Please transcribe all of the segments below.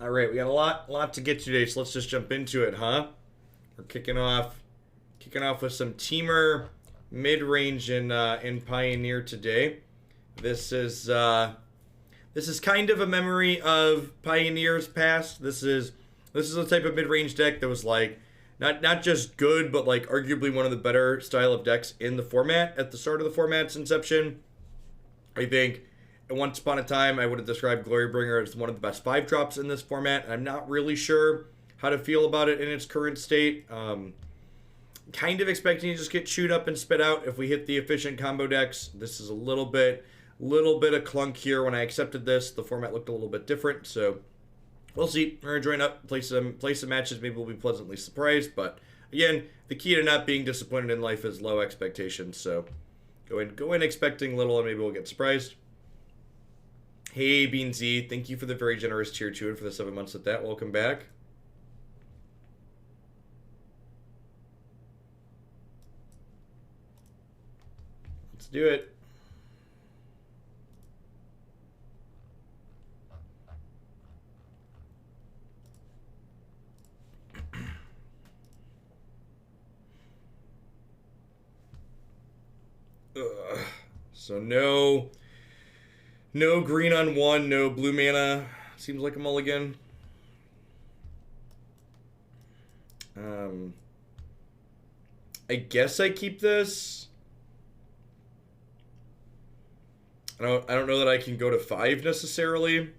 All right, we got a lot to get to today, so let's just jump into it, huh? We're kicking off with some Temur mid-range in Pioneer today. This is kind of a memory of Pioneer's past. This is a type of mid-range deck that was like not just good, but like arguably one of the better style of decks in the format at the start of the format's inception. I think at once upon a time I would have described Glorybringer as one of the best 5-drops in this format, and I'm not really sure how to feel about it in its current state. Kind of expecting to just get chewed up and spit out if we hit the efficient combo decks. This is a little bit of clunk here. When I accepted this, the format looked a little bit different, so we'll see. We're gonna join up, play some matches. Maybe we'll be pleasantly surprised. But again, the key to not being disappointed in life is low expectations. So go in expecting little, and maybe we'll get surprised. Hey Beansy, thank you for the very generous tier 2 and for the 7 months at that. Welcome back. Let's do it. So no green on 1, no blue mana. Seems like a mulligan. I guess I keep this. I don't know that I can go to 5 necessarily.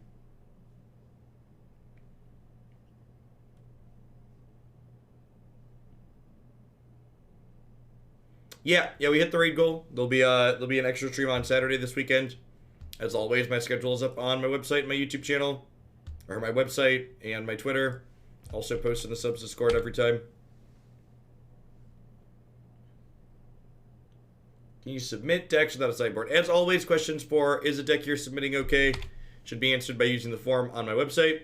Yeah, we hit the raid goal. There'll be an extra stream on Saturday this weekend. As always, my schedule is up on my website, my YouTube channel, or my website and my Twitter. Also post in the subs Discord every time. Can you submit decks without a sideboard? As always, questions for is a deck you're submitting okay should be answered by using the form on my website.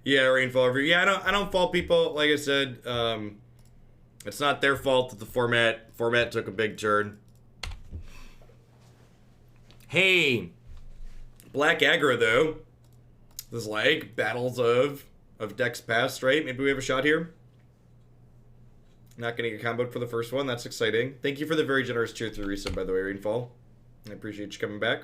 Yeah, Rainfall Review. Yeah, I don't fault people. Like I said, it's not their fault that the format took a big turn. Hey, Black Aggro though. This is like battles of decks past, right? Maybe we have a shot here. Not getting a combo for the first one. That's exciting. Thank you for the very generous tier 3 resub, by the way, Rainfall. I appreciate you coming back.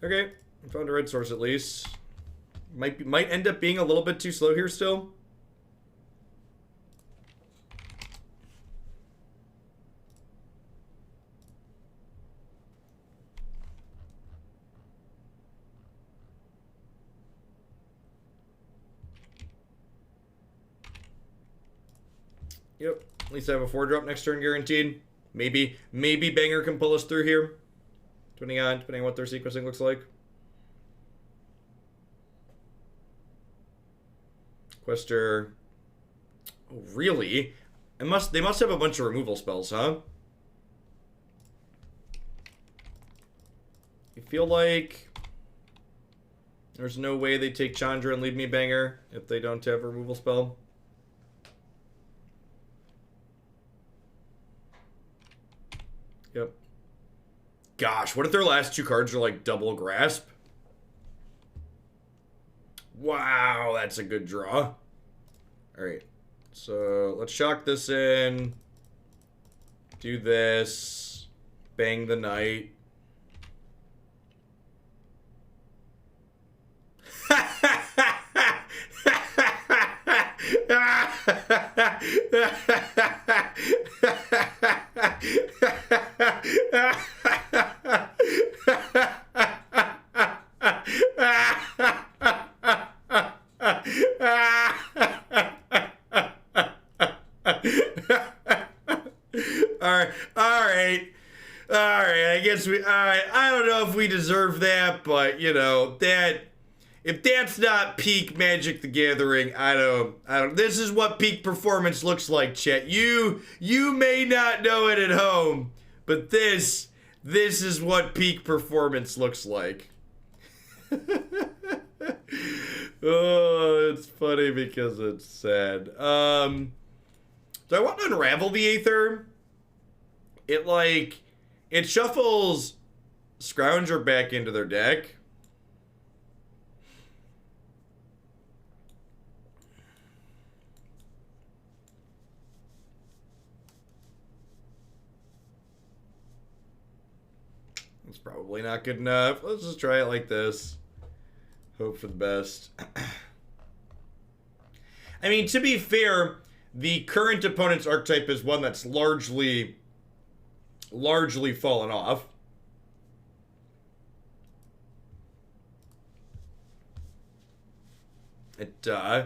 Okay, found a red source at least. Might end up being a little bit too slow here still. Yep, at least I have a 4-drop next turn guaranteed. Maybe Banger can pull us through here. Depending on what their sequencing looks like. Quester. Oh, really? They must have a bunch of removal spells, huh? I feel like there's no way they take Chandra and leave me Banger if they don't have a removal spell. Yep. Gosh, what if their last 2 cards are like double grasp? Wow, that's a good draw. Alright, so let's shock this in. Do this. Bang the knight. I guess I don't know if we deserve that, but you know, if that's not peak Magic the Gathering, I don't. This is what peak performance looks like, chat. You may not know it at home, but this is what peak performance looks like. It's funny because it's sad. Do I want to Unravel the Aether? It shuffles Scrounger back into their deck. It's probably not good enough. Let's just try it like this. Hope for the best. I mean, to be fair, the current opponent's archetype is one that's largely fallen off. I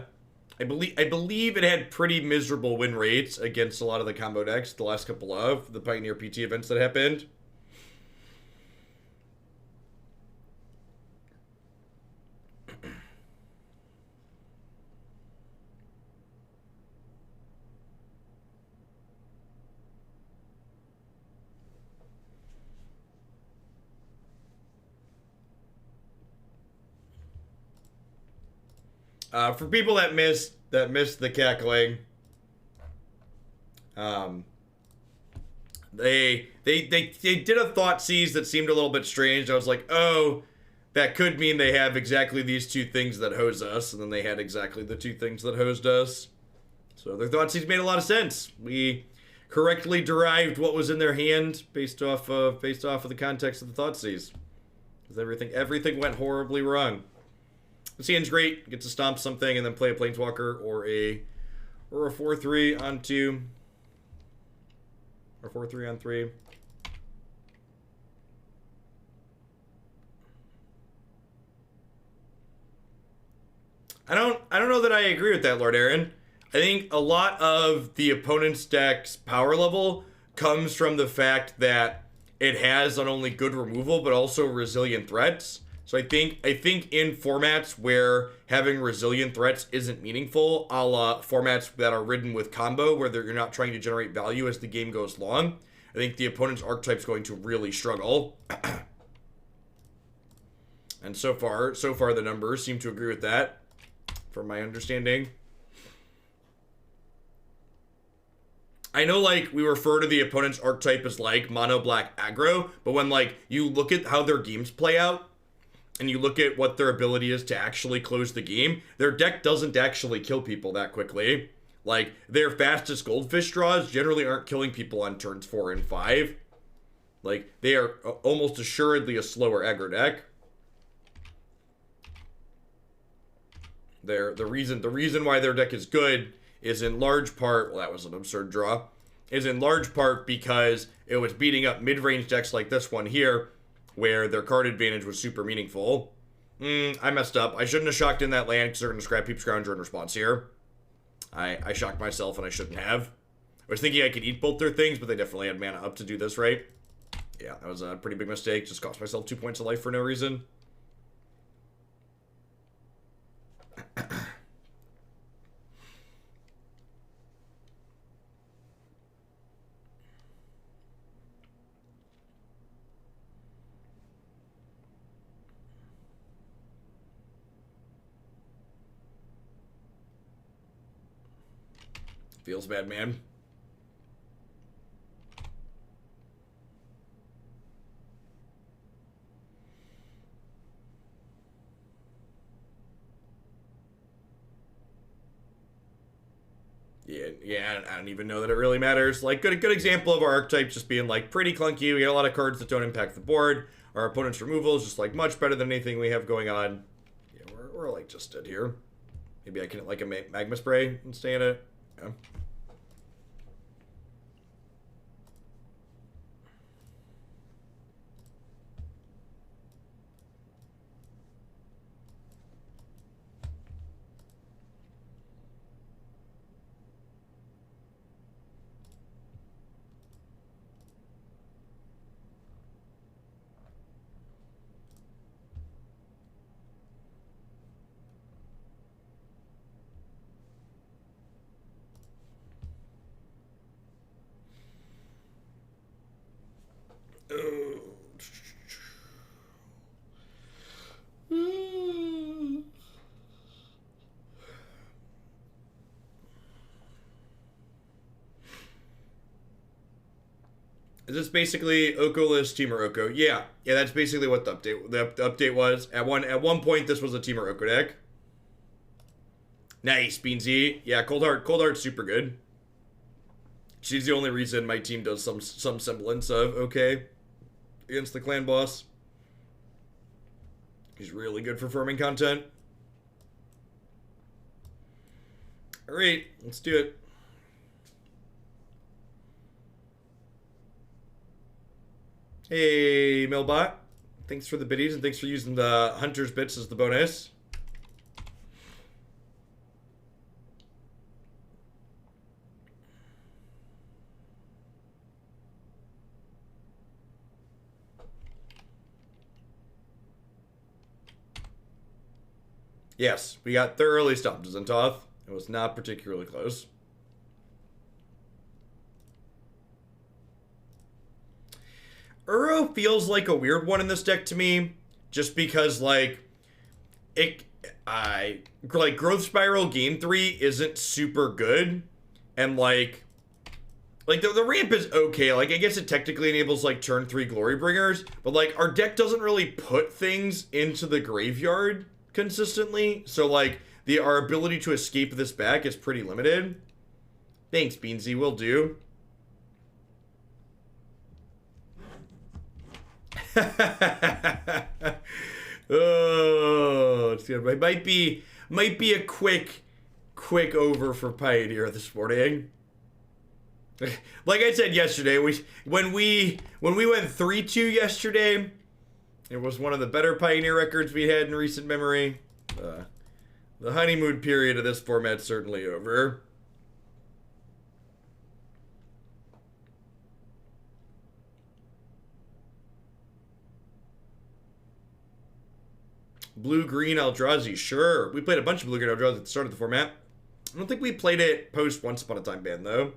believe it had pretty miserable win rates against a lot of the combo decks the last couple of the Pioneer PT events that happened. For people that missed the cackling, they did a thought seize that seemed a little bit strange. I was like, oh, that could mean they have exactly these two things that hose us, and then they had exactly the two things that hosed us. So their thought seize made a lot of sense. We correctly derived what was in their hand based off of the context of the thought seize. Because everything went horribly wrong. This hand's great. Get to stomp something and then play a Planeswalker or a 4/3 on 2. Or 4/3 on 3. I don't know that I agree with that, Lord Aaron. I think a lot of the opponent's deck's power level comes from the fact that it has not only good removal but also resilient threats. So I think in formats where having resilient threats isn't meaningful, a la formats that are ridden with combo, where you're not trying to generate value as the game goes long, I think the opponent's archetype's going to really struggle. And so far the numbers seem to agree with that, from my understanding. I know, like, we refer to the opponent's archetype as, like, mono black aggro, but when, like, you look at how their games play out, and you look at what their ability is to actually close the game, their deck doesn't actually kill people that quickly. Like, their fastest goldfish draws generally aren't killing people on turns 4 and 5. Like, they are almost assuredly a slower aggro deck. The reason why their deck is good is in large part, well, that was an absurd draw, is in large part because it was beating up mid-range decks like this one here, where their card advantage was super meaningful. I messed up. I shouldn't have shocked in that land because they're going to scrap Peep Scrounger in response here. I shocked myself and I shouldn't have. I was thinking I could eat both their things, but they definitely had mana up to do this, right? Yeah, that was a pretty big mistake. Just cost myself 2 points of life for no reason. Feels bad, man. Yeah, I don't even know that it really matters. Like, good example of our archetype just being, like, pretty clunky. We got a lot of cards that don't impact the board. Our opponent's removal is just, like, much better than anything we have going on. Yeah, we're like, just dead here. Maybe I can, like, a Magma Spray and stay in it. Yeah. Is this basically Oko-less Temur Oko? Yeah, that's basically what the update was. At one point, this was a Temur Oko deck. Nice, Beansy. Yeah, Cold Heart's super good. She's the only reason my team does some semblance of okay against the clan boss. He's really good for farming content. Alright, let's do it. Hey, Millbot. Thanks for the biddies and thanks for using the Hunter's Bits as the bonus. Yes, we got thoroughly stomped Zentoth. It was not particularly close. Uro feels like a weird one in this deck to me, just because like Growth Spiral Game 3 isn't super good, and like the ramp is okay. Like I guess it technically enables like turn 3 Glorybringers, but like our deck doesn't really put things into the graveyard consistently, so like our ability to escape this back is pretty limited. Thanks, Beansy, will do. Oh, it's good. It might be a quick over for Pioneer this morning. Like I said yesterday, when we went 3-2 yesterday, it was one of the better Pioneer records we had in recent memory. The honeymoon period of this format's certainly over. Blue-green Eldrazi, sure. We played a bunch of blue-green Eldrazi at the start of the format. I don't think we played it post Once Upon a Time ban, though.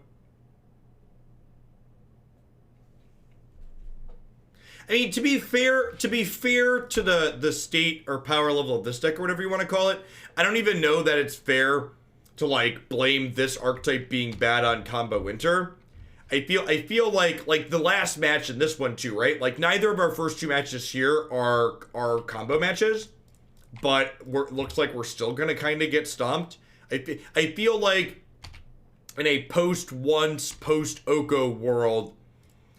I mean, to be fair to the state or power level of this deck or whatever you want to call it, I don't even know that it's fair to like blame this archetype being bad on Combo Winter. I feel like the last match and this one too, right? Like neither of our first two matches here are combo matches, but looks like we're still gonna kind of get stomped. I feel like in a post Oko world,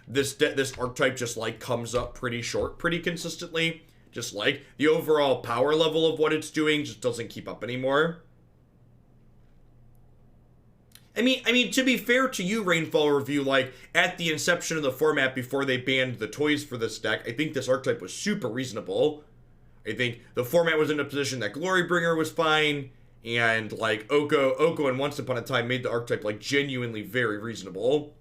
this archetype just like comes up pretty short pretty consistently. Just like the overall power level of what it's doing just doesn't keep up anymore. I mean, to be fair to you, Rainfall Review, like, at the inception of the format before they banned the toys for this deck, I think this archetype was super reasonable. I think the format was in a position that Glorybringer was fine, and, like, Oko and Once Upon a Time made the archetype, like, genuinely very reasonable.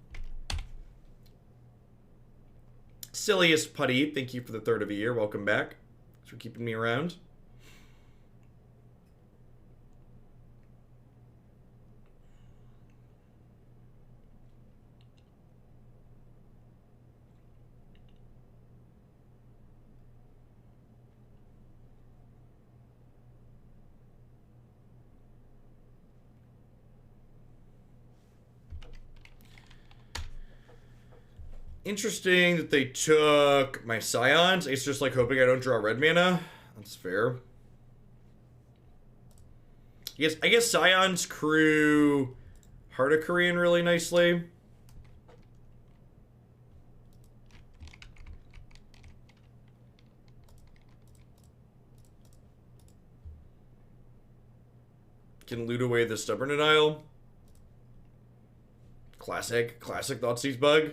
Silliest Putty, thank you for the third of a year. Welcome back. Thanks for keeping me around. Interesting that they took my Scions. It's just like hoping I don't draw red mana. That's fair. I guess Scions crew Heart of Kiran really nicely. Can loot away the Stubborn Denial. Classic Thoughtseize bug.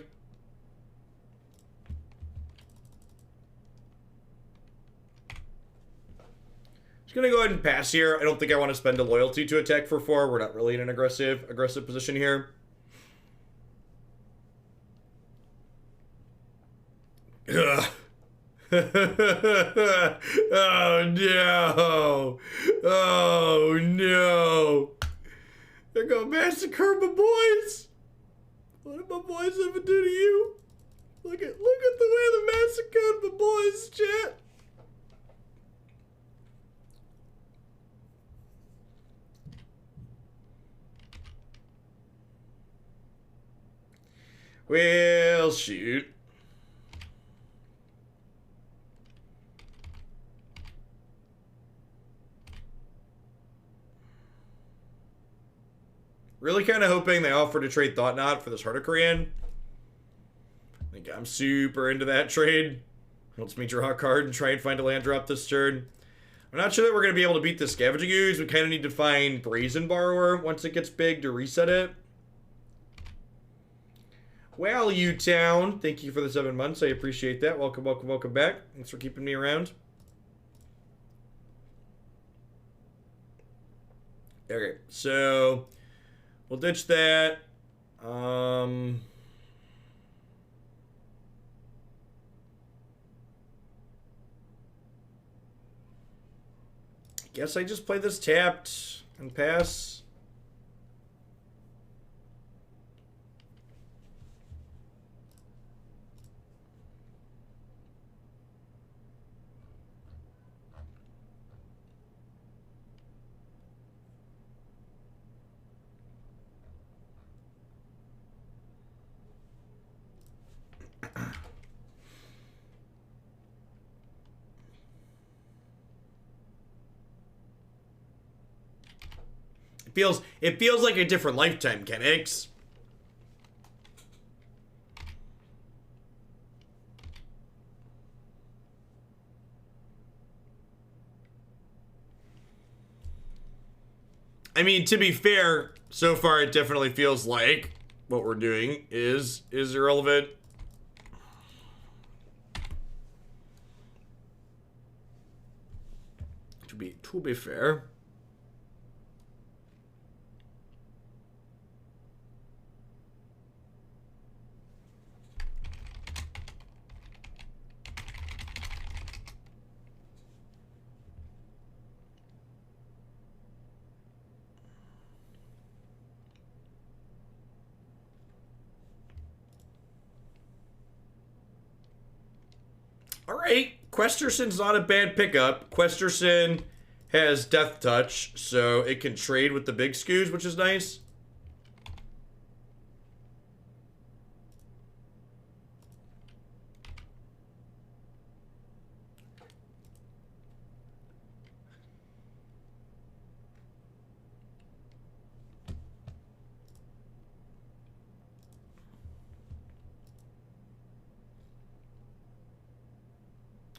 Gonna go ahead and pass here. I don't think I want to spend a loyalty to attack for 4. We're not really in an aggressive position here. Ugh. Oh no! Oh no! They're gonna massacre my boys. What did my boys ever do to you? Look at the way they massacred my boys, chat. We'll Well, shoot. Really kind of hoping they offer to trade Thought Knot for this Heart of Kiran. Like, I'm super into that trade. Helps me draw a card and try and find a land drop this turn. I'm not sure that we're going to be able to beat the Scavenging Ooze. We kind of need to find Brazen Borrower once it gets big to reset it. Well, U-Town, thank you for the 7 months. I appreciate that. Welcome, welcome, welcome back. Thanks for keeping me around. Okay, so we'll ditch that. Guess I just play this tapped and pass. It feels like a different lifetime, Kenix. I mean, to be fair, so far it definitely feels like what we're doing is irrelevant. To be fair. Alright, Questerson's not a bad pickup. Questerson has Death Touch, so it can trade with the big Scoos, which is nice.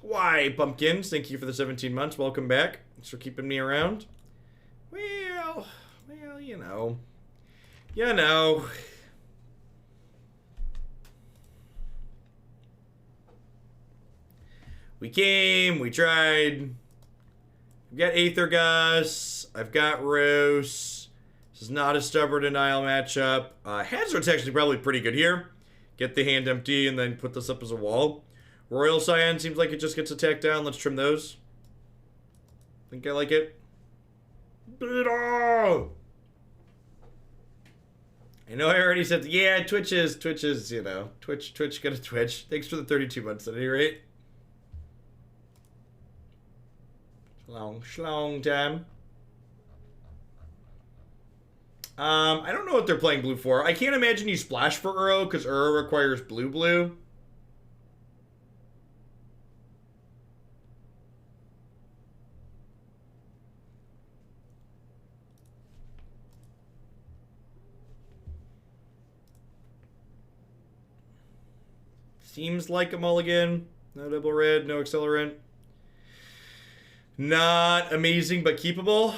Why, Pumpkins, thank you for the 17 months. Welcome back. Thanks for keeping me around. Well, you know. You know. We came, we tried. We've got Aether Gust. I've got Rose. This is not a stubborn denial matchup. Hazoret's actually probably pretty good here. Get the hand empty and then put this up as a wall. Royal Scions seems like it just gets attacked down. Let's trim those. Think I like it. I know I already said, yeah, Twitch is, you know, Twitch gonna Twitch. Thanks for the 32 months at any rate. Long time. I don't know what they're playing blue for. I can't imagine you splash for Uro, because Uro requires blue. Seems like a mulligan. No double red, no accelerant. Not amazing, but keepable.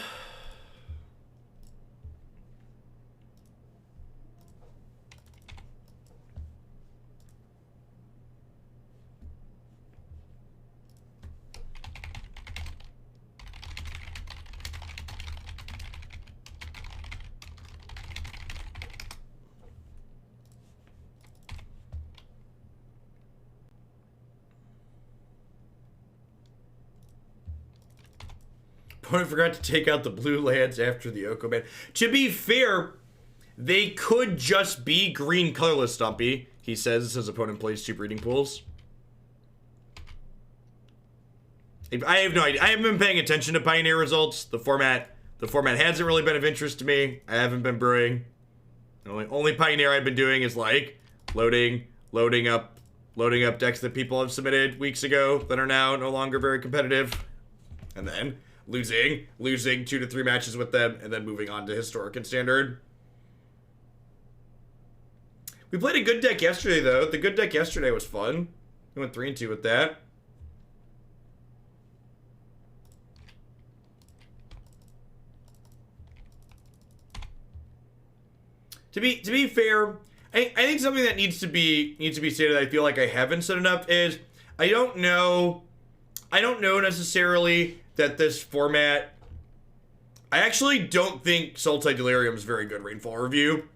Opponent forgot to take out the blue lands after the Oko ban. To be fair, they could just be green colorless, Stumpy. He says his opponent plays 2 breeding pools. I have no idea. I haven't been paying attention to Pioneer results. The format hasn't really been of interest to me. I haven't been brewing. The only Pioneer I've been doing is like loading loading up decks that people have submitted weeks ago that are now no longer very competitive, and then losing 2 to 3 matches with them, and then moving on to Historic and Standard. We played a good deck yesterday, though. The good deck yesterday was fun. We went 3-2 with that. To be fair, I think something that needs to be stated, I feel like I haven't said enough, is I don't know necessarily that this format. I actually don't think Sultai Delirium is very good Rainfall Review.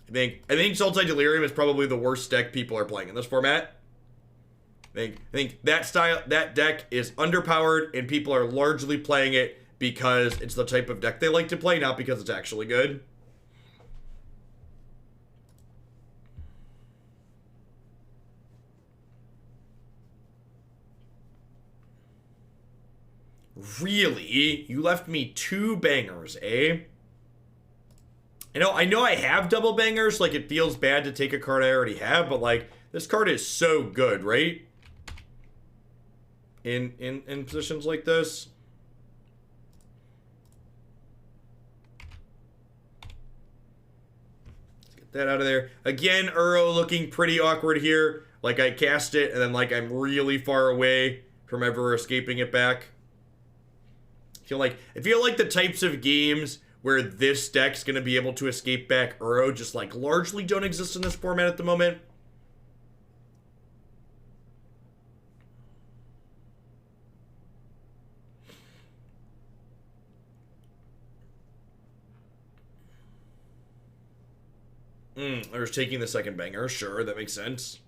I think Sultai Delirium is probably the worst deck people are playing in this format. I think that deck is underpowered, and people are largely playing it because it's the type of deck they like to play, not because it's actually good. Really? You left me 2 bangers, eh? I know I have double bangers, like it feels bad to take a card I already have, but like this card is so good, right? In positions like this. Let's get that out of there. Again, Uro looking pretty awkward here. Like I cast it and then like I'm really far away from ever escaping it back. I feel like the types of games where this deck's going to be able to escape back Uro just like largely don't exist in this format at the moment. There's taking the second banger. Sure, that makes sense.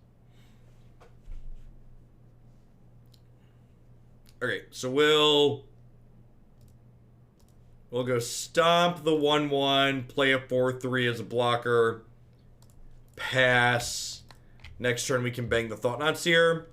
Okay, so we'll go stomp the 1/1, play a 4/3 as a blocker, pass. Next turn we can bang the Thought-Knots here.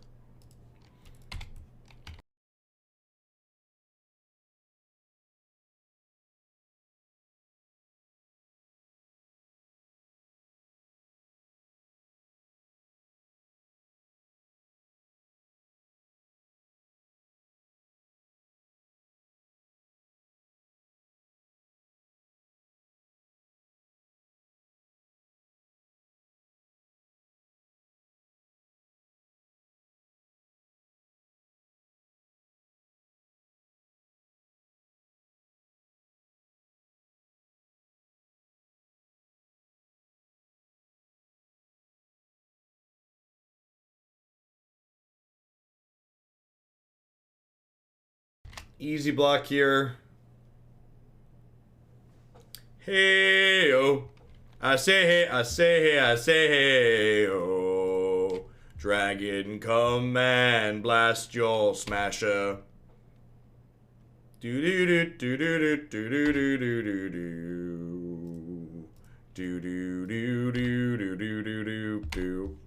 Easy block here. Hey, oh. I say hey, I say hey, I say hey, oh. Dragon, come and blast your smasher. Do do do do do do do do do do do do do do do do do do do do.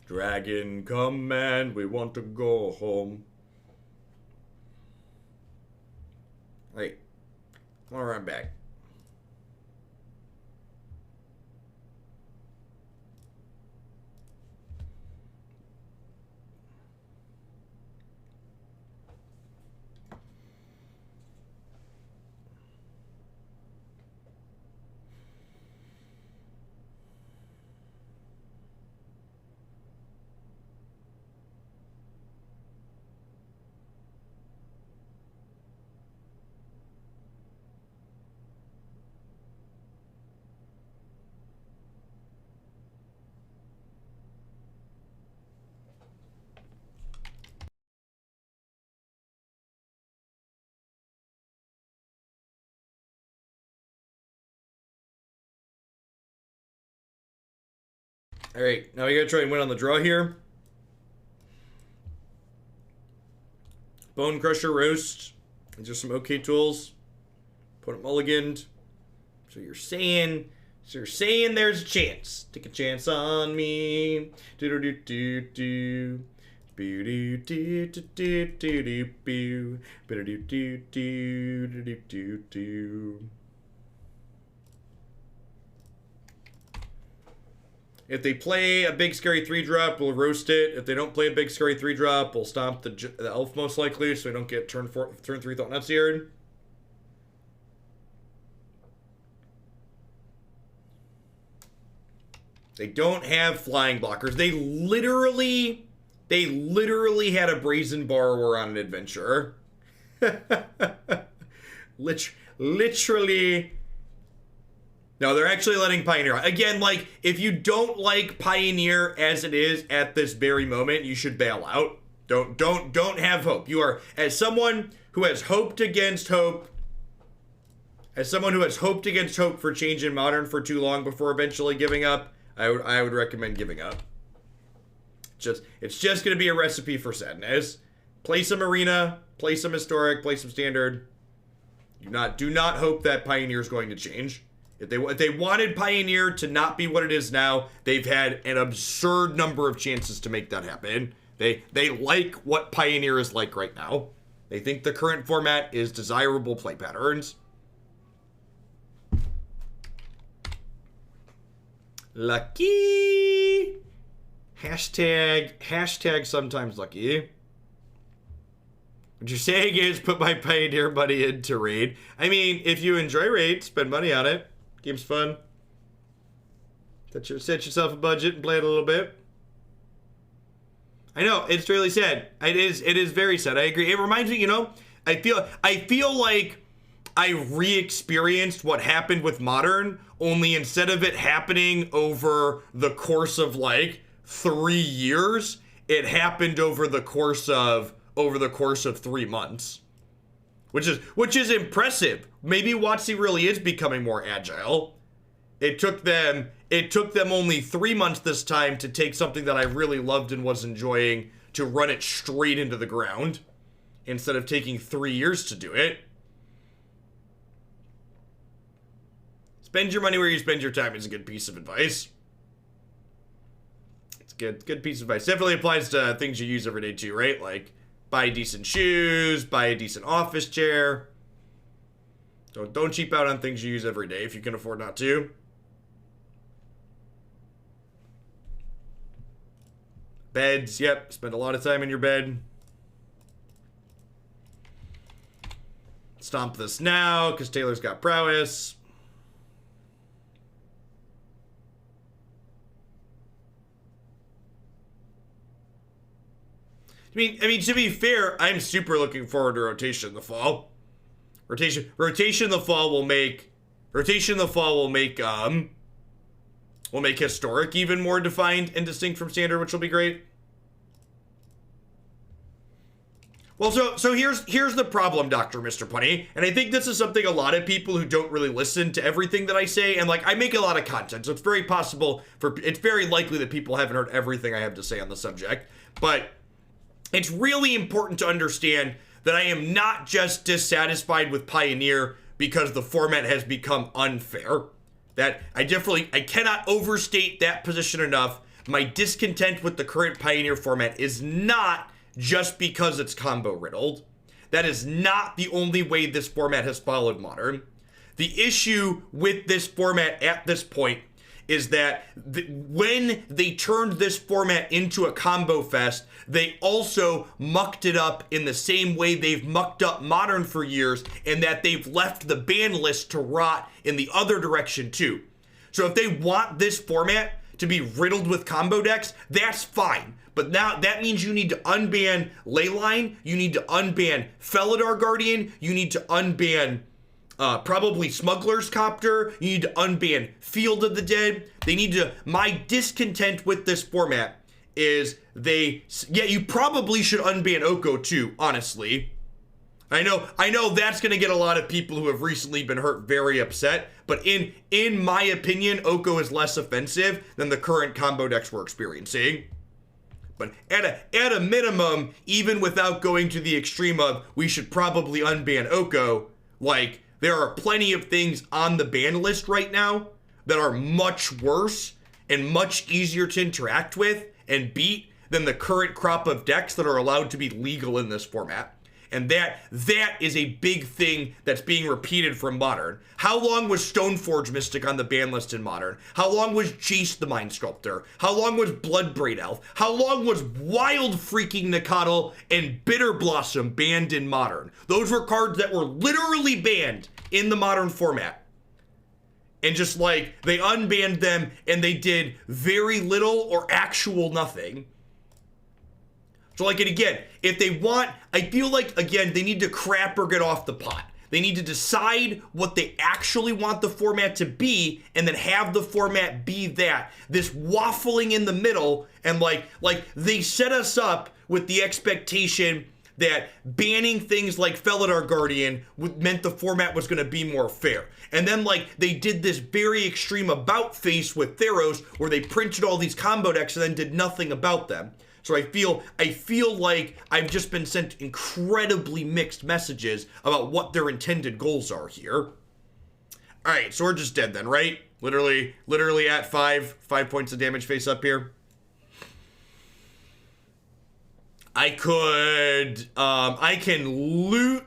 Dragon, come and we want to go home. Hey, I'm gonna run back. Alright, now we gotta try and win on the draw here. Bonecrusher Roast. These are some okay tools. Put it mulliganed. So you're saying there's a chance. Take a chance on me. Do do do do. Boo do do do do do do boo. Do do do do do do do. If they play a big scary 3-drop, we'll roast it. If they don't play a big scary 3-drop, we'll stomp the elf most likely, so we don't get turn 3 Thought Nut Seared. They don't have flying blockers. They literally had a Brazen Borrower on an adventure. Literally. No, they're actually letting Pioneer out. Again, like, if you don't like Pioneer as it is at this very moment, you should bail out. Don't have hope. You are, as someone who has hoped against hope, for change in Modern for too long before eventually giving up, I would recommend giving up. It's just going to be a recipe for sadness. Play some Arena, play some Historic, play some Standard. Do not hope that Pioneer is going to change. If they wanted Pioneer to not be what it is now, they've had an absurd number of chances to make that happen. They like what Pioneer is like right now. They think the current format is desirable play patterns. Lucky. Hashtag sometimes lucky. What you're saying is put my Pioneer money into Raid. I mean, if you enjoy Raid, spend money on it. Game's fun. Set yourself a budget and play it a little bit. I know, it's really sad. It is very sad. I agree. It reminds me, you know, I feel like I re-experienced what happened with Modern, only instead of it happening over the course of like 3 years, it happened over the course of 3 months. Which is impressive. Maybe WotC really is becoming more agile. It took them only 3 months this time to take something that I really loved and was enjoying to run it straight into the ground, instead of taking 3 years to do it. Spend your money where you spend your time is a good piece of advice. It's a good piece of advice. Definitely applies to things you use every day too, right? Like, buy decent shoes, buy a decent office chair. Don't cheap out on things you use every day if you can afford not to. Beds, yep, spend a lot of time in your bed. Stomp this now, because Taylor's got prowess. I mean, to be fair, I'm super looking forward to Rotation in the fall. Rotation in the fall will make Historic even more defined and distinct from Standard, which will be great. Well, so here's the problem, Dr. Mr. Punny, and I think this is something a lot of people who don't really listen to everything that I say, and like, I make a lot of content, so it's very likely that people haven't heard everything I have to say on the subject, but it's really important to understand that I am not just dissatisfied with Pioneer because the format has become unfair. That I cannot overstate that position enough. My discontent with the current Pioneer format is not just because it's combo riddled. That is not the only way this format has followed Modern. The issue with this format at this point is that when they turned this format into a combo fest, they also mucked it up in the same way they've mucked up Modern for years, and that they've left the ban list to rot in the other direction too. So if they want this format to be riddled with combo decks, that's fine. But now that means you need to unban Leyline, you need to unban Felidar Guardian, you need to unban probably Smuggler's Copter, you need to unban Field of the Dead. My discontent with this format is you probably should unban Oko too, honestly. I know that's going to get a lot of people who have recently been hurt very upset, but in my opinion, Oko is less offensive than the current combo decks we're experiencing. But at a minimum, even without going to the extreme of we should probably unban Oko, like there are plenty of things on the ban list right now that are much worse and much easier to interact with and beat than the current crop of decks that are allowed to be legal in this format. And that is a big thing that's being repeated from Modern. How long was Stoneforge Mystic on the ban list in Modern? How long was Jace the Mind Sculptor? How long was Bloodbraid Elf? How long was Wild Freaking Nicottle and Bitter Blossom banned in Modern? Those were cards that were literally banned in the Modern format. And just like, they unbanned them and they did very little or actual nothing. So like, and again, if they want, I feel like, again, they need to crap or get off the pot. They need to decide what they actually want the format to be and then have the format be that. This waffling in the middle and like they set us up with the expectation that banning things like Felidar Guardian meant the format was going to be more fair. And then like they did this very extreme about face with Theros where they printed all these combo decks and then did nothing about them. So I feel like I've just been sent incredibly mixed messages about what their intended goals are here. All right, so we're just dead then, right? Literally at 5 points of damage face up here. I can loot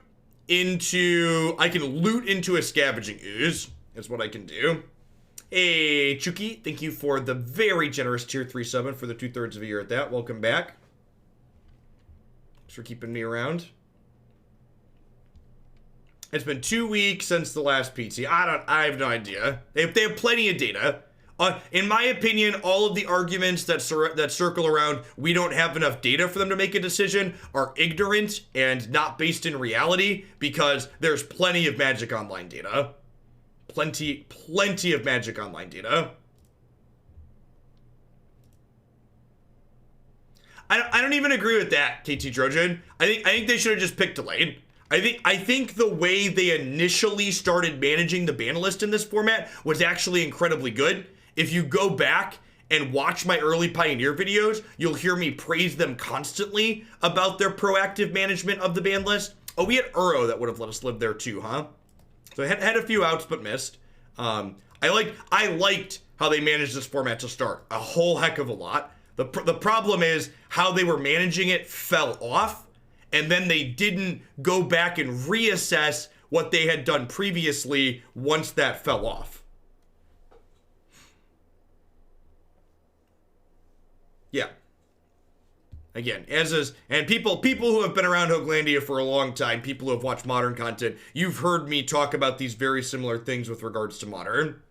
into a Scavenging Ooze is what I can do. Hey, Chuki, thank you for the very generous tier 3 sub for the 2/3 of a year at that. Welcome back. Thanks for keeping me around. It's been 2 weeks since the last PT. I have no idea. They have plenty of data. In my opinion, all of the arguments that circle around we don't have enough data for them to make a decision are ignorant and not based in reality because there's plenty of Magic Online data. Plenty of Magic Online data. I don't even agree with that, KT Trojan. I think they should have just picked a lane. I think the way they initially started managing the ban list in this format was actually incredibly good. If you go back and watch my early Pioneer videos, you'll hear me praise them constantly about their proactive management of the ban list. Oh, we had Uro that would have let us live there too, huh? So I had a few outs, but missed. I liked how they managed this format to start a whole heck of a lot. The problem is how they were managing it fell off, and then they didn't go back and reassess what they had done previously once that fell off. Yeah. Again, and people who have been around Hoaglandia for a long time, people who have watched Modern content, you've heard me talk about these very similar things with regards to Modern.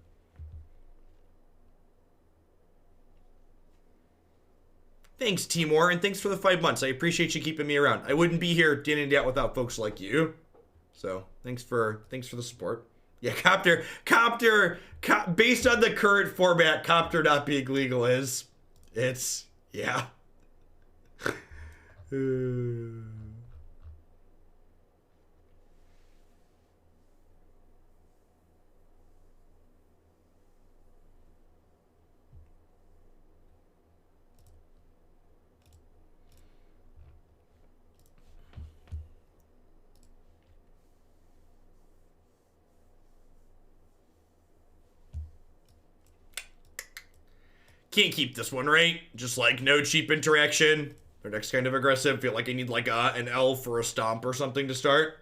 Thanks, Temur, and thanks for the 5 months. I appreciate you keeping me around. I wouldn't be here day in and day out without folks like you. So, thanks for the support. Yeah, Copter, based on the current format, Copter not being legal yeah. Can't keep this one, right? Just like no cheap interaction. Their deck's kind of aggressive. Feel like I need like an elf or a stomp or something to start.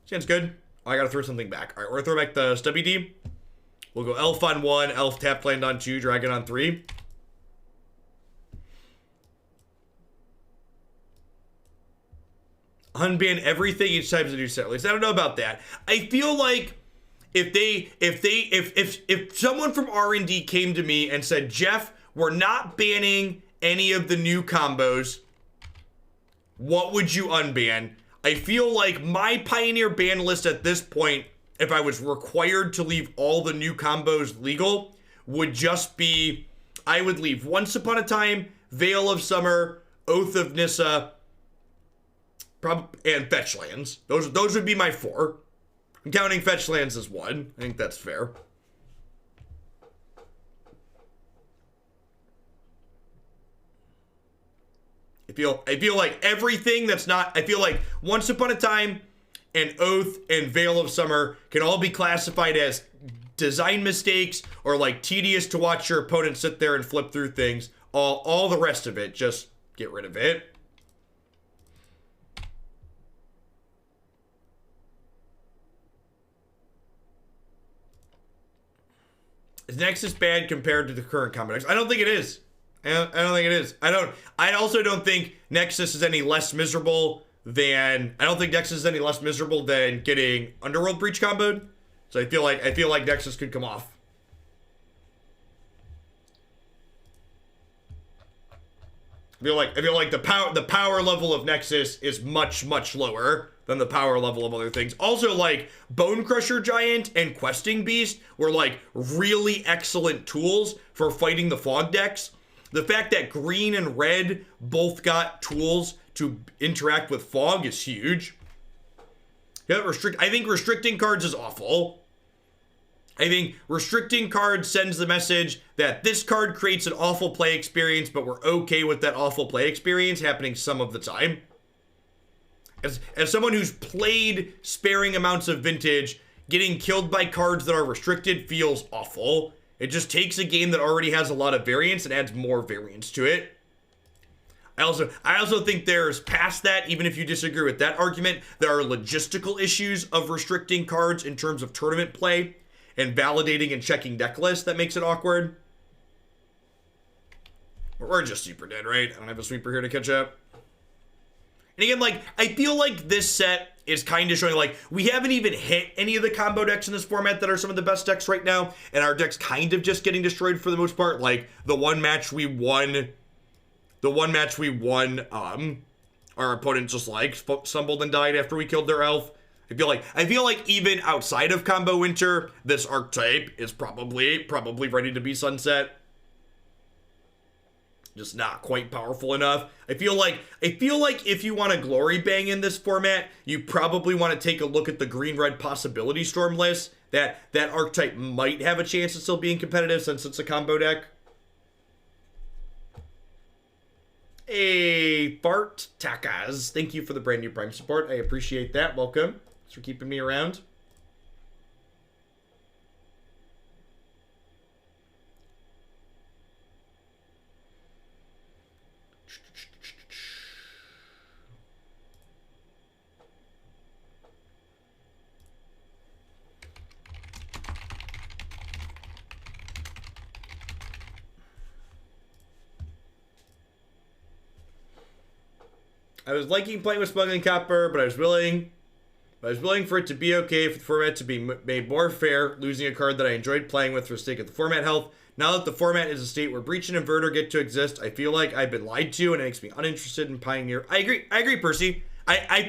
Sounds good. Oh, I gotta throw something back. All right, we're gonna throw back the stubby D. We'll go elf on 1, elf tap land on 2, dragon on 3. Unban everything each time as a new set release. I don't know about that. I feel like if someone from R&D came to me and said, Jeff, we're not banning any of the new combos, what would you unban? I feel like my Pioneer ban list at this point, if I was required to leave all the new combos legal, would just be, I would leave Once Upon a Time, Veil of Summer, Oath of Nissa, and Fetch Lands. Those would be my 4. I'm counting Fetch Lands as 1. I think that's fair. I feel like everything that's not, I feel like Once Upon a Time and Oath and Veil of Summer can all be classified as design mistakes or like tedious to watch your opponent sit there and flip through things. All the rest of it, just get rid of it. Is Nexus bad compared to the current combo decks? I don't think it is. I don't think it is. I also don't think Nexus is any less miserable than, I don't think Nexus is any less miserable than getting Underworld Breach comboed. So I feel like Nexus could come off. I feel like the power level of Nexus is much lower than the power level of other things. Also, like, Bonecrusher Giant and Questing Beast were like really excellent tools for fighting the fog decks. The fact that green and red both got tools to interact with fog is huge. Yeah, I think restricting cards is awful. I think restricting cards sends the message that this card creates an awful play experience, but we're okay with that awful play experience happening some of the time. As someone who's played sparing amounts of Vintage, getting killed by cards that are restricted feels awful. It just takes a game that already has a lot of variance and adds more variance to it. I also think there's past that, even if you disagree with that argument, there are logistical issues of restricting cards in terms of tournament play and validating and checking deck lists that makes it awkward. We're just super dead, right? I don't have a sweeper here to catch up. And again, like, I feel like this set is kind of showing, like, we haven't even hit any of the combo decks in this format that are some of the best decks right now, and our deck's kind of just getting destroyed for the most part. Like, the one match we won, our opponent just, like, stumbled and died after we killed their elf. I feel like even outside of Combo Winter, this archetype is probably ready to be sunset. Just not quite powerful enough. I feel like if you want to glory bang in this format, you probably want to take a look at the green-red possibility storm list. That archetype might have a chance of still being competitive since it's a combo deck. Hey, Bart Takas, thank you for the brand new Prime support. I appreciate that. Welcome. Thanks for keeping me around. I was liking playing with Smuggling Copper, but I was willing for it to be okay, for the format to be made more fair, losing a card that I enjoyed playing with for the sake of the format health. Now that the format is a state where Breach and Inverter get to exist, I feel like I've been lied to, and it makes me uninterested in Pioneer. I agree, Percy. I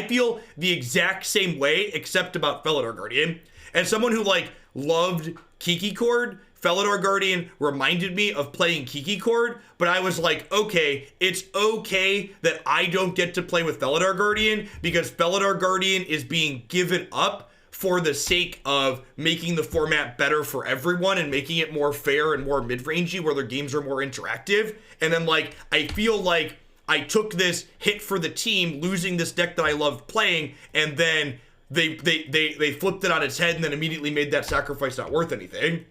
feel the exact same way, except about Felidar Guardian. As someone who, like, loved Kiki Chord, Felidar Guardian reminded me of playing Kiki Chord, but I was like, okay, it's okay that I don't get to play with Felidar Guardian because Felidar Guardian is being given up for the sake of making the format better for everyone and making it more fair and more mid-rangey where their games are more interactive. And then, like, I feel like I took this hit for the team, losing this deck that I loved playing, and then they flipped it on its head and then immediately made that sacrifice not worth anything.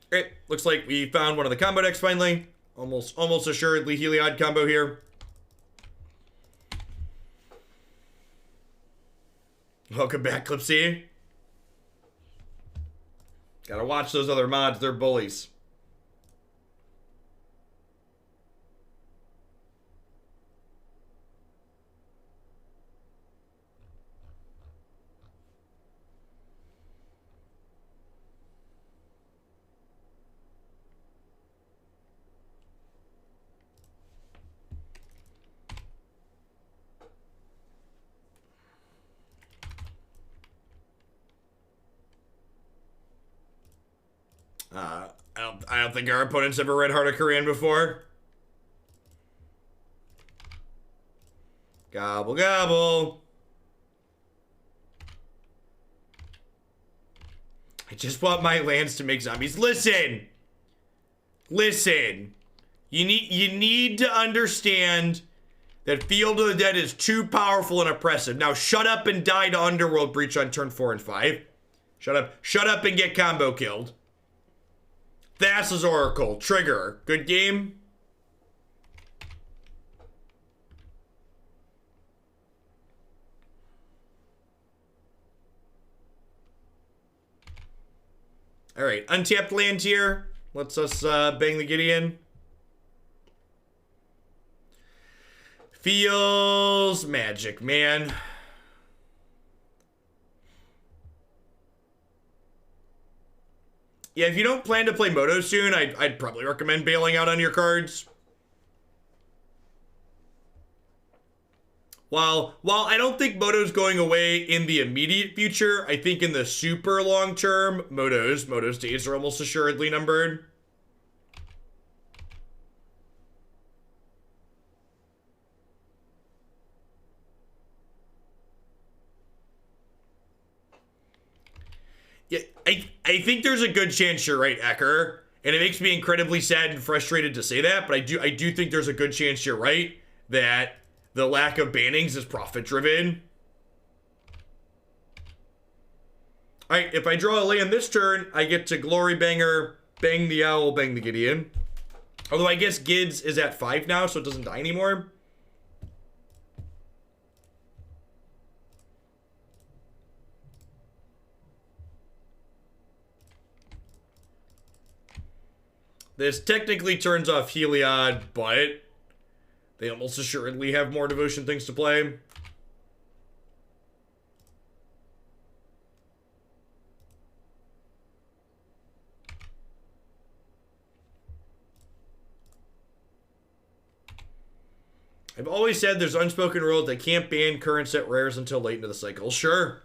Great. Looks like we found one of the combo decks finally. Almost assuredly Heliod combo here. Welcome back, Clipsy. Gotta watch those other mods, they're bullies. I don't think our opponents ever read Heart of Kiran before. Gobble, gobble. I just want my lands to make zombies. Listen. Listen. You need to understand that Field of the Dead is too powerful and oppressive. Now shut up and die to Underworld Breach on turn 4 and 5. Shut up. Shut up and get combo killed. Thassa's Oracle. Trigger. Good game. Alright, untapped land here. Lets us bang the Gideon. Feels magic, man. Yeah, if you don't plan to play Moto soon, I'd probably recommend bailing out on your cards. While I don't think Moto's going away in the immediate future, I think in the super long term, Moto's days are almost assuredly numbered. Yeah, I think there's a good chance you're right, Ecker. And it makes me incredibly sad and frustrated to say that, but I do think there's a good chance you're right that the lack of bannings is profit-driven. Alright, if I draw a land this turn, I get to Glorybringer, bang the Owl, bang the Gideon. Although I guess Gids is at 5 now, so it doesn't die anymore. This technically turns off Heliod, but they almost assuredly have more devotion things to play. I've always said there's unspoken rule that can't ban current set rares until late into the cycle. Sure.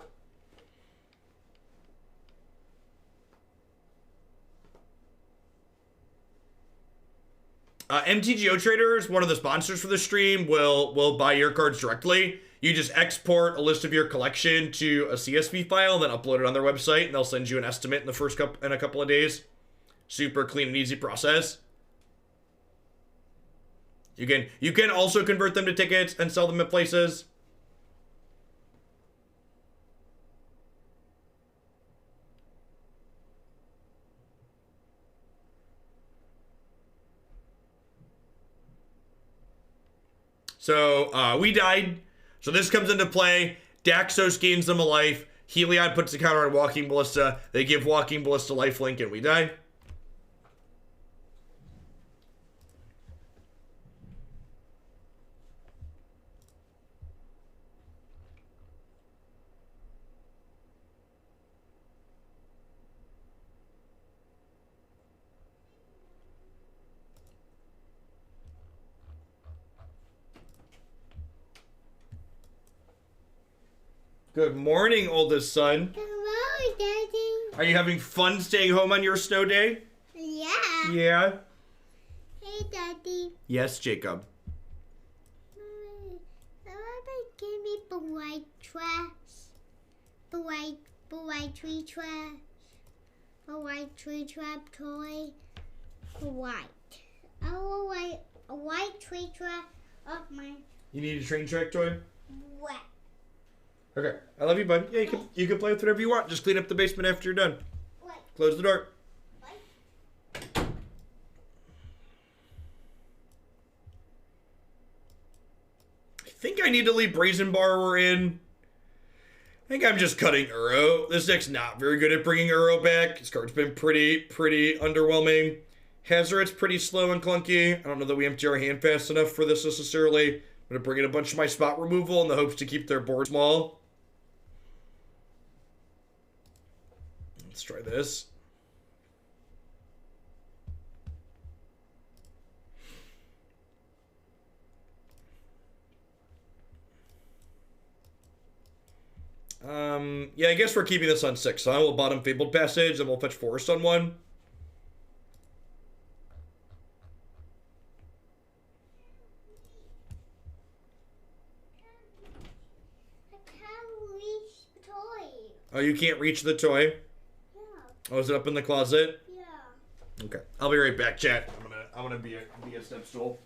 MTGO traders, one of the sponsors for the stream, will buy your cards directly. You just export a list of your collection to a CSV file, then upload it on their website, and they'll send you an estimate in a couple of days. Super clean and easy process. You can also convert them to tickets and sell them at places. So, we died. So this comes into play. Daxos gains them a life. Heliod puts the counter on Walking Ballista. They give Walking Ballista lifelink and we die. Good morning, oldest son. Hello, Daddy. Are you having fun staying home on your snow day? Yeah. Yeah. Hey, Daddy. Yes, Jacob. Somebody give me the white trash. The white tree trash. The white tree trap toy. The white. Oh, a white tree trap of my. You need a train track toy? What? Okay, I love you, bud. Yeah, you can play with whatever you want. Just clean up the basement after you're done. What? Close the door. What? I think I need to leave Brazen Borrower in. I think I'm just cutting Uro. This deck's not very good at bringing Uro back. This card's been pretty underwhelming. Hazoret's pretty slow and clunky. I don't know that we empty our hand fast enough for this necessarily. I'm going to bring in a bunch of my spot removal in the hopes to keep their board small. Let's try this. Yeah, I guess we're keeping this on 6, huh? We'll bottom Fabled Passage, and we'll fetch Forest on 1. you can't reach the toy? Yeah. Oh, is it up in the closet? Yeah. Okay. I'll be right back, chat. I'm gonna be a step stool.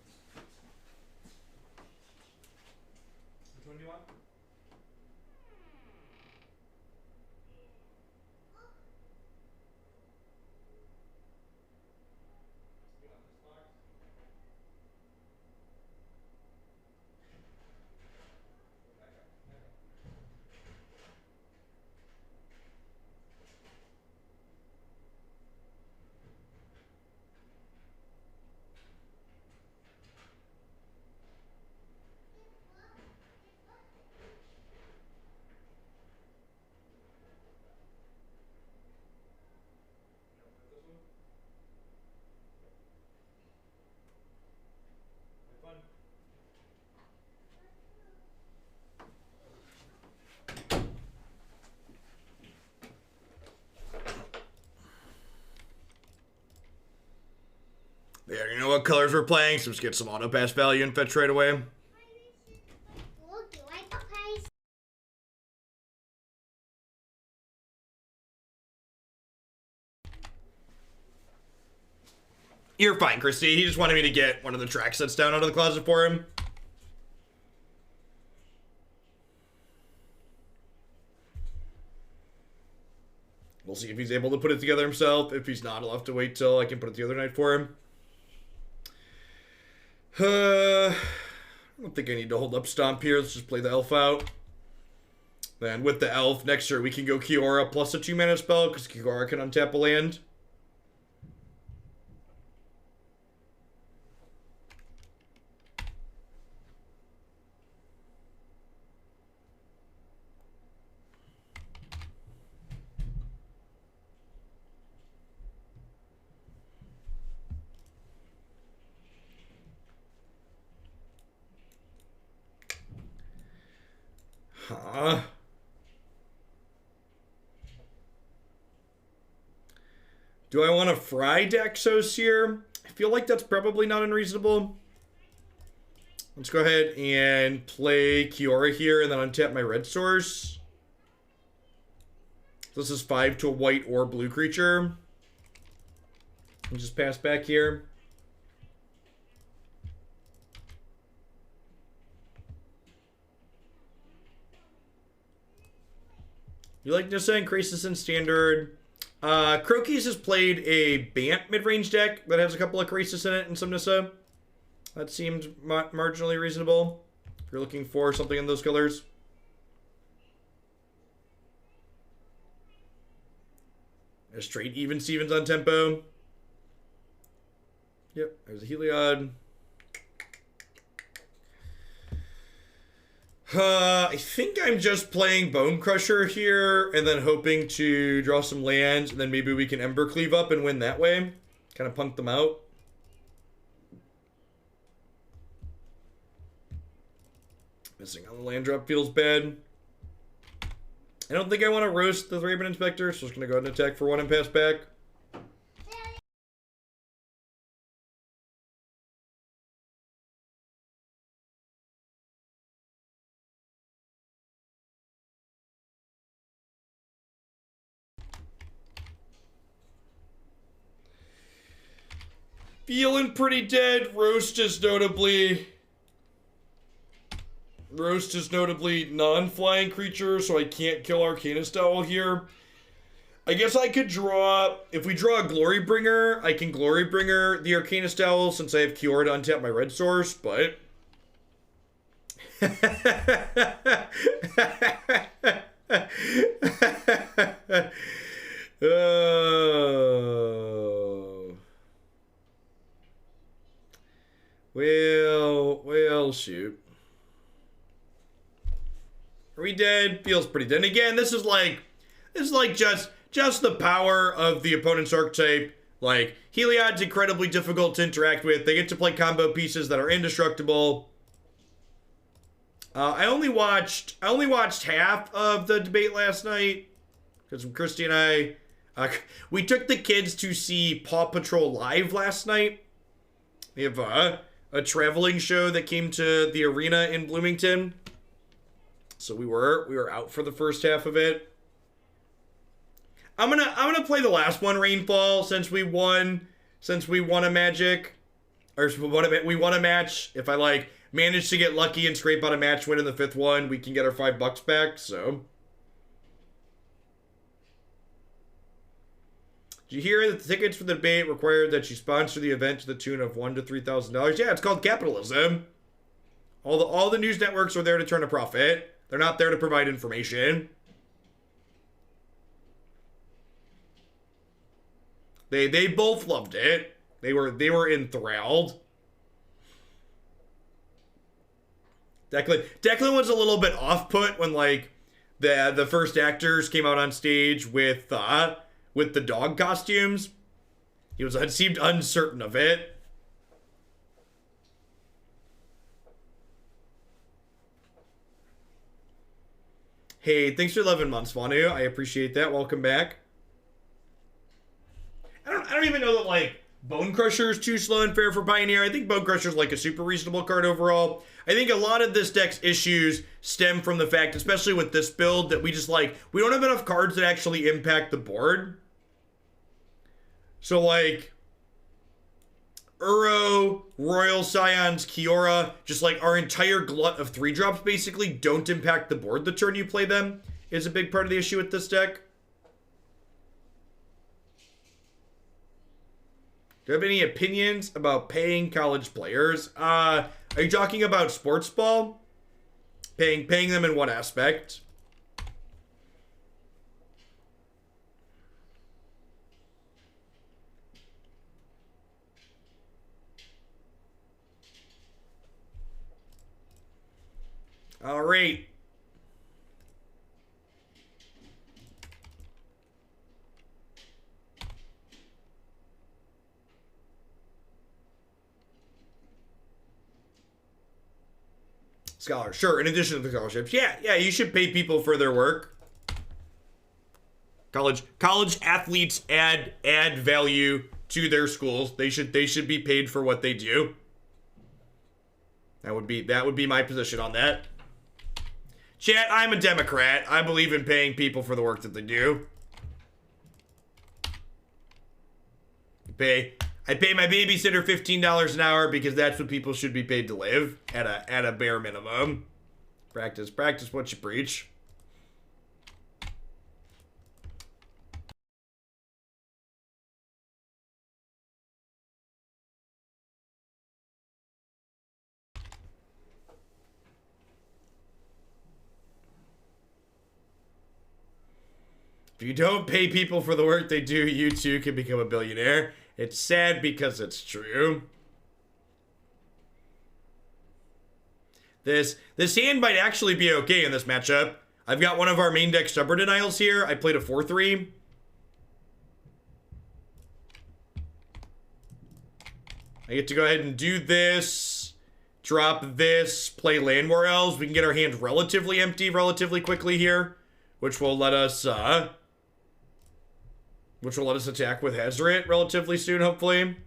Which one do you want? They already know what colors we're playing, so let's get some auto pass value and fetch right away. You're fine, Christy. He just wanted me to get one of the track sets down out of the closet for him. We'll see if he's able to put it together himself. If he's not, I'll have to wait till I can put it the other night for him. I don't think I need to hold up Stomp here. Let's just play the elf out. Then with the elf, next turn we can go Kiora plus a 2-mana spell, because Kiora can untap a land. Huh. Do I want to fry Daxos here? I feel like that's probably not unreasonable. Let's go ahead and play Kiora here and then untap my red source. This is 5 to a white or blue creature. And just pass back here. You like Nissa and Crisis in Standard. Croakies has played a Bant mid-range deck that has a couple of Crisis in it and some Nissa. That seemed marginally reasonable if you're looking for something in those colors. A straight even Stevens on tempo. Yep, there's a Heliod. I think I'm just playing Bonecrusher here and then hoping to draw some lands and then maybe we can Embercleave up and win that way. Kind of punk them out. Missing on the land drop feels bad. I don't think I want to roast the Raven Inspector, so I'm just going to go ahead and attack for 1 and pass back. Feeling pretty dead. Roast is notably non-flying creature, so I can't kill Arcanist Owl here. I guess I could draw, if we draw a Glorybringer, I can Glorybringer the Arcanist Owl since I have Kiora to untap my red source, but... Well, shoot. Are we dead? Feels pretty dead. And again, this is like just the power of the opponent's archetype. Like, Heliod's incredibly difficult to interact with. They get to play combo pieces that are indestructible. I only watched half of the debate last night because Christy and I, we took the kids to see Paw Patrol live last night. We have a traveling show that came to the arena in Bloomington. So we were out for the first half of it. I'm gonna play the last one, Rainfall, since we won a Magic. Or we won a match. If I like manage to get lucky and scrape out a match win in the 5th one, we can get our $5 back. So, did you hear that the tickets for the debate required that you sponsor the event to the tune of $1,000 to $3,000? Yeah, it's called capitalism. All the news networks are there to turn a profit. They're not there to provide information. They both loved it. They were enthralled. Declan was a little bit off-put when like the first actors came out on stage with the dog costumes. He seemed uncertain of it. Hey, thanks for 11 months, Vanu. I appreciate that. Welcome back. I don't even know that like Bonecrusher is too slow and fair for Pioneer. I think Bonecrusher is like a super reasonable card overall. I think a lot of this deck's issues stem from the fact, especially with this build, that we don't have enough cards that actually impact the board. So like Uro, Royal Scions, Kiora, just like our entire glut of 3-drops basically don't impact the board the turn you play them, is a big part of the issue with this deck. Do you have any opinions about paying college players? Are you talking about sports ball? Paying them in what aspect? All right. Scholar, sure, in addition to the scholarships. Yeah, you should pay people for their work. College athletes add value to their schools. They should be paid for what they do. That would be my position on that. Chat, I'm a Democrat. I believe in paying people for the work that they do. I pay my babysitter $15 an hour because that's what people should be paid to live at a bare minimum. Practice what you preach. If you don't pay people for the work they do, you too can become a billionaire. It's sad because it's true. This hand might actually be okay in this matchup. I've got one of our main deck Stubborn Denials here. I played a 4-3. I get to go ahead and do this. Drop this. Play Llanowar Elves. We can get our hand relatively empty relatively quickly here, which will let us attack with Hazoret relatively soon, hopefully.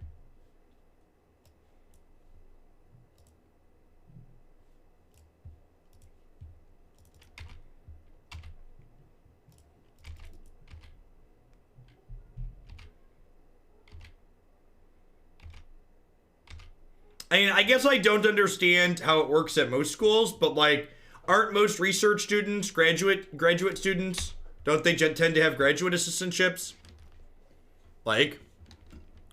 I mean, I guess I don't understand how it works at most schools, but like, aren't most research students graduate students? Don't they tend to have graduate assistantships? Like,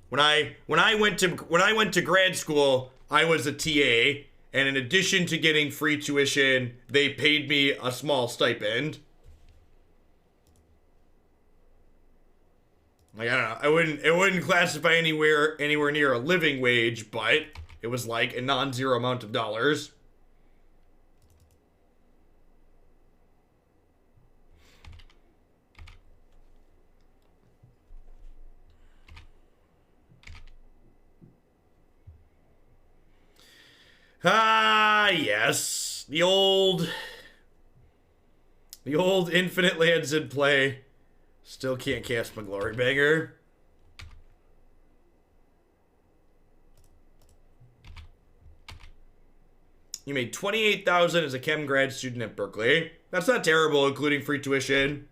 when I went to grad school, I was a TA, and in addition to getting free tuition, they paid me a small stipend. Like, I don't know, it wouldn't classify anywhere near a living wage, but it was like a non-zero amount of dollars. Ah, yes. The old infinite lands in play. Still can't cast my Glorybringer. You made $28,000 as a chem grad student at Berkeley. That's not terrible, including free tuition.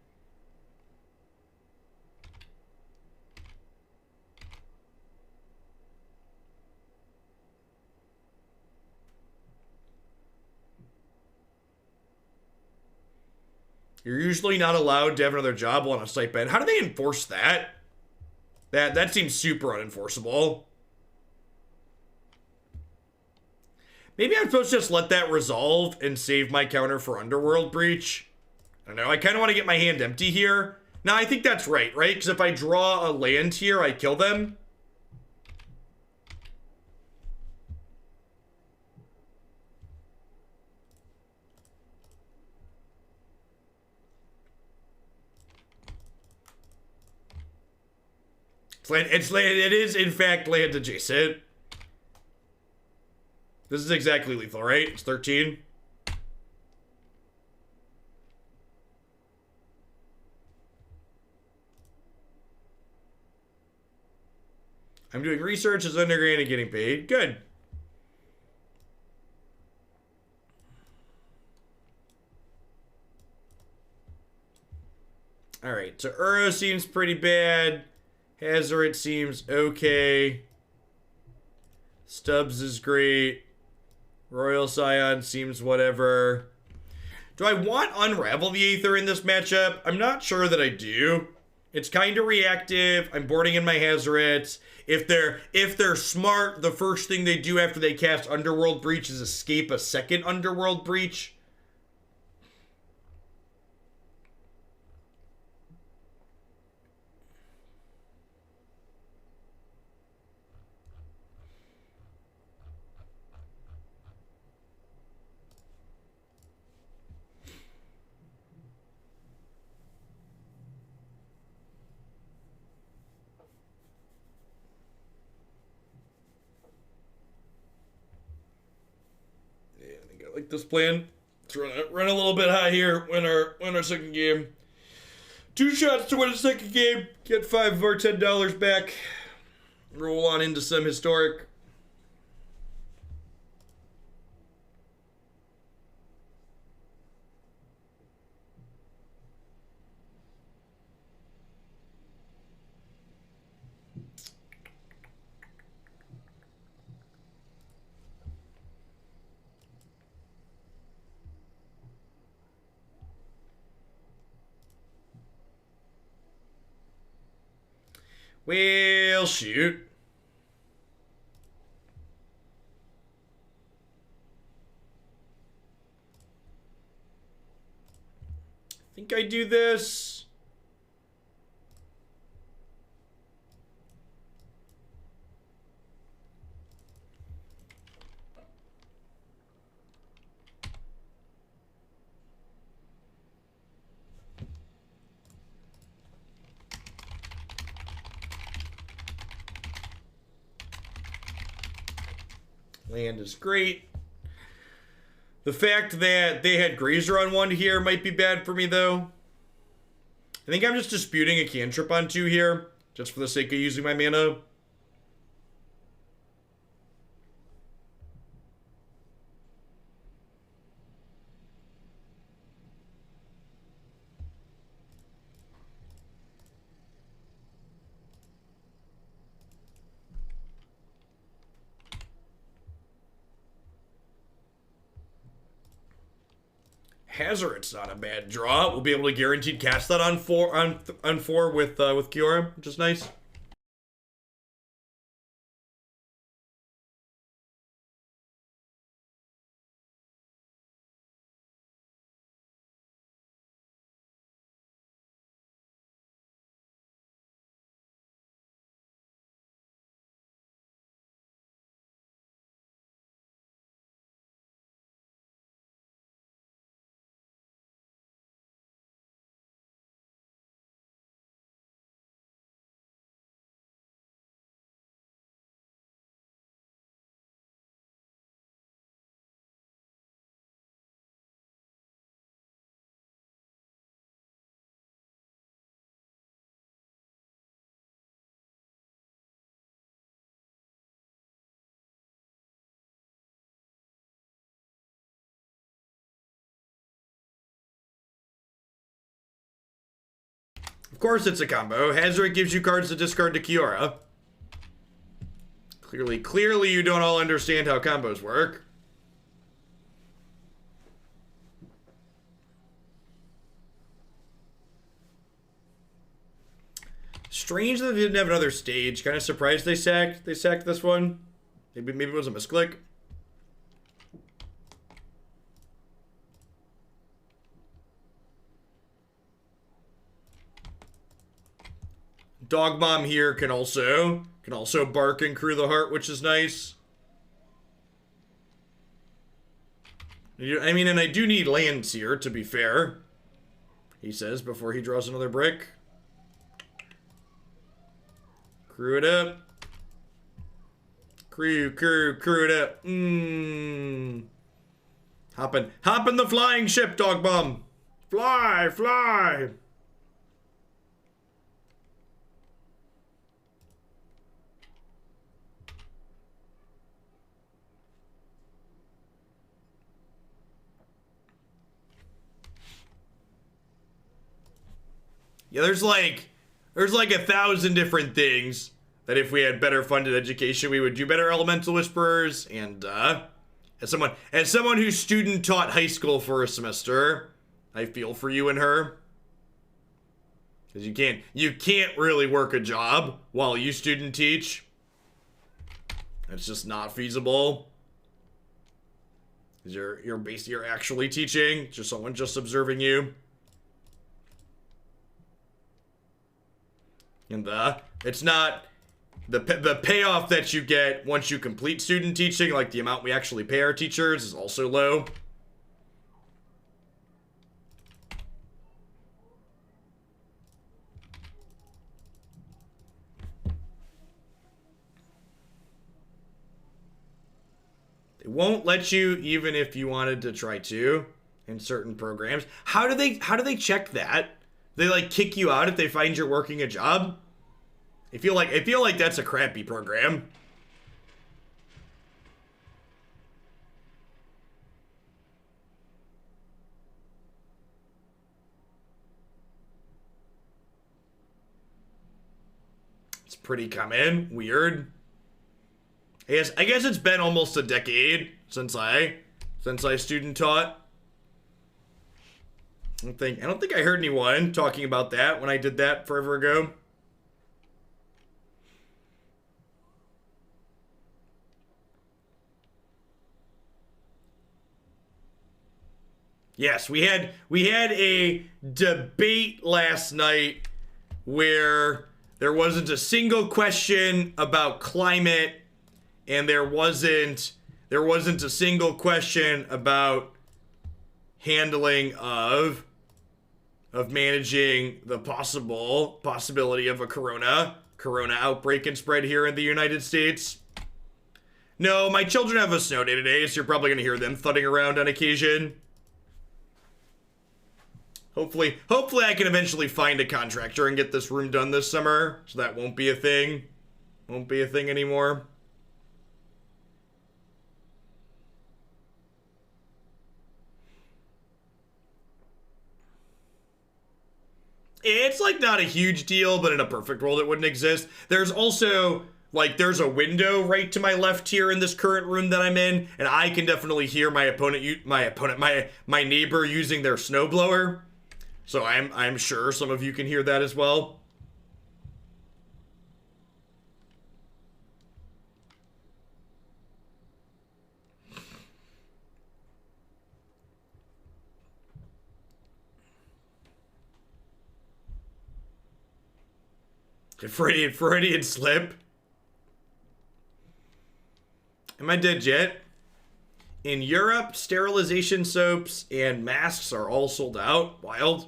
You're usually not allowed to have another job on a site ban. How do they enforce that? That seems super unenforceable. Maybe I'm supposed to just let that resolve and save my counter for Underworld Breach. I don't know. I kind of want to get my hand empty here. No, I think that's right? Because if I draw a land here, I kill them. It is, in fact, land adjacent. This is exactly lethal, right? It's 13. I'm doing research as underground and getting paid. Good. Alright, so Uro seems pretty bad. Hazoret seems okay. Stubbs is great. Royal Scions seems whatever. Do I want Unravel the Aether in this matchup? I'm not sure that I do. It's kind of reactive. I'm boarding in my Hazorets. If they're smart, the first thing they do after they cast Underworld Breach is escape a second Underworld Breach. Like this plan. Let's run a little bit high here. Win our second game. 2 shots to win a second game. Get 5 of our $10 back. Roll on into some historic. Well, shoot. I think I do this. Land is great. The fact that they had Grazer on 1 here might be bad for me, though. I think I'm just disputing a cantrip on 2 here, just for the sake of using my mana. Hazoret's not a bad draw. We'll be able to guaranteed cast that on 4 with Kiora, which is nice. Of course it's a combo. Hazoret gives you cards to discard to Kiora. Clearly you don't all understand how combos work. Strange that they didn't have another stage. Kind of surprised they sacked this one. Maybe it was a misclick. Dog Mom here can also bark and crew the heart, which is nice. I mean, and I do need lands here, to be fair. He says before he draws another brick. Crew it up. Crew it up. Hop in the flying ship, Dog Mom. Fly. Yeah, there's like 1,000 different things that if we had better funded education, we would do better, Elemental Whisperers. And as someone who student taught high school for a semester, I feel for you and her. Because you can't really work a job while you student teach. That's just not feasible. Because you're actually teaching, just someone just observing you. And it's not the payoff that you get once you complete student teaching, like the amount we actually pay our teachers, is also low. They won't let you even if you wanted to try to in certain programs. How do they check that? They like kick you out if they find you're working a job? I feel like that's a crappy program. It's pretty common. Weird. I guess it's been almost a decade since I student taught. I don't think I heard anyone talking about that when I did that forever ago. Yes, we had a debate last night where there wasn't a single question about climate, and there wasn't a single question about handling of managing the possibility of a corona outbreak and spread here in the United States. No, my children have a snow day today, so you're probably gonna hear them thudding around on occasion. Hopefully I can eventually find a contractor and get this room done this summer, so that won't be a thing. Won't be a thing anymore. It's like not a huge deal, but in a perfect world it wouldn't exist. There's also there's a window right to my left here in this current room that I'm in, and I can definitely hear my neighbor using their snowblower. So I'm sure some of you can hear that as well. Freudian slip. Am I dead yet? In Europe, sterilization soaps and masks are all sold out. Wild.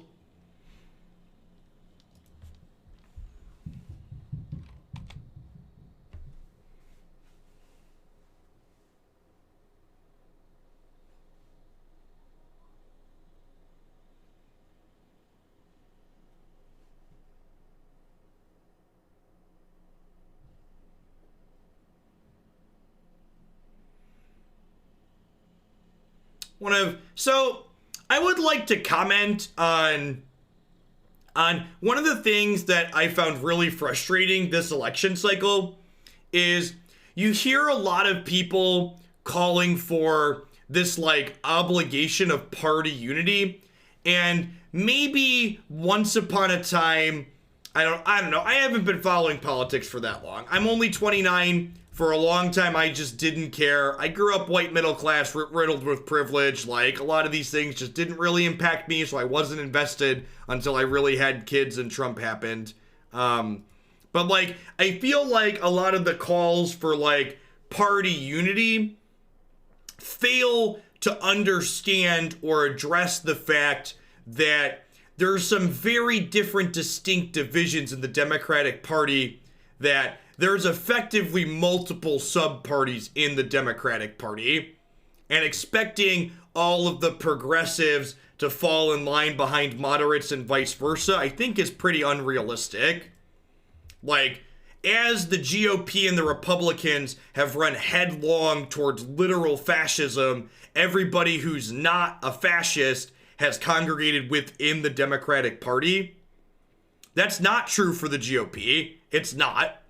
So I would like to comment on one of the things that I found really frustrating this election cycle is you hear a lot of people calling for this obligation of party unity, and maybe once upon a time I don't know. I haven't been following politics for that long. I'm only 29. For a long time, I just didn't care. I grew up white middle class, riddled with privilege. Like, a lot of these things just didn't really impact me, so I wasn't invested until I really had kids and Trump happened. But, like, I feel like a lot of the calls for, like, party unity fail to understand or address the fact that there's some very different, distinct divisions in the Democratic Party, that there's effectively multiple sub-parties in the Democratic Party, and expecting all of the progressives to fall in line behind moderates and vice versa, I think is pretty unrealistic. Like, as the GOP and the Republicans have run headlong towards literal fascism, everybody who's not a fascist has congregated within the Democratic Party. That's not true for the GOP. It's not.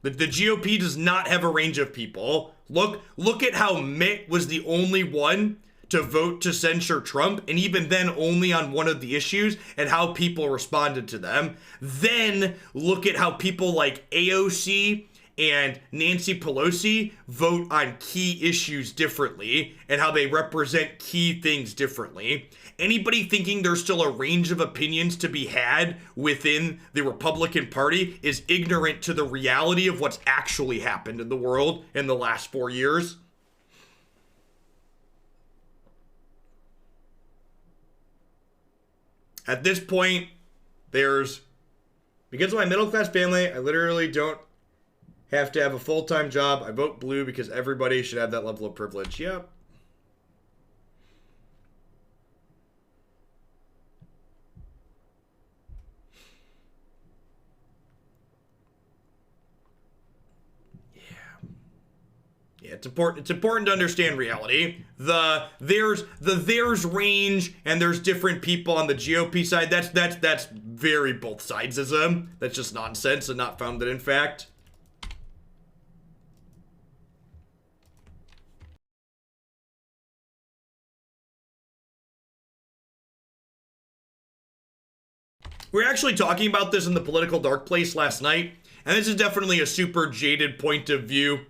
The GOP does not have a range of people. Look at how Mitt was the only one to vote to censure Trump, and even then only on one of the issues, and how people responded to them. Then look at how people like AOC and Nancy Pelosi vote on key issues differently, and how they represent key things differently. Anybody thinking there's still a range of opinions to be had within the Republican Party is ignorant to the reality of what's actually happened in the world in the last 4 years. At this point, because of my middle-class family, I literally don't have to have a full-time job. I vote blue because everybody should have that level of privilege. Yep. Yeah, it's important to understand reality. There's range, and there's different people on the GOP side. That's very both sidesism. That's just nonsense and not founded in fact. We were actually talking about this in the Political Dark Place last night, and this is definitely a super jaded point of view.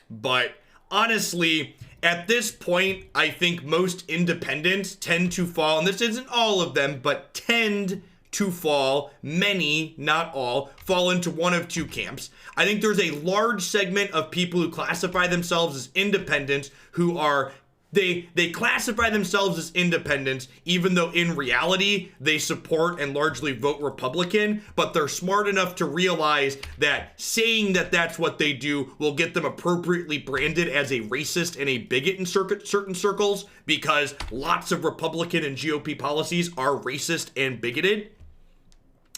But honestly, at this point, I think most independents tend to fall, and this isn't all of them, but tend to fall, many, not all, fall into one of two camps. I think there's a large segment of people who classify themselves as independents who are They classify themselves as independents, even though in reality they support and largely vote Republican, but they're smart enough to realize that saying that that's what they do will get them appropriately branded as a racist and a bigot in certain circles, because lots of Republican and GOP policies are racist and bigoted.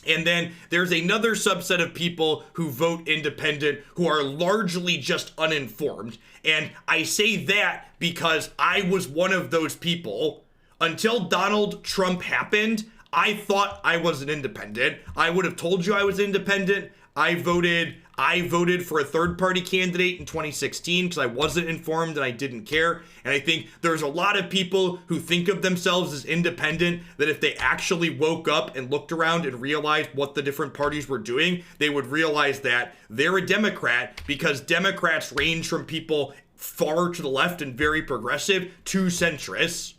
And then there's another subset of people who vote independent who are largely just uninformed. And I say that because I was one of those people. Until Donald Trump happened, I thought I was an independent. I would have told you I was independent. I voted for a third-party candidate in 2016 because I wasn't informed and I didn't care. And I think there's a lot of people who think of themselves as independent that if they actually woke up and looked around and realized what the different parties were doing, they would realize that they're a Democrat, because Democrats range from people far to the left and very progressive to centrists.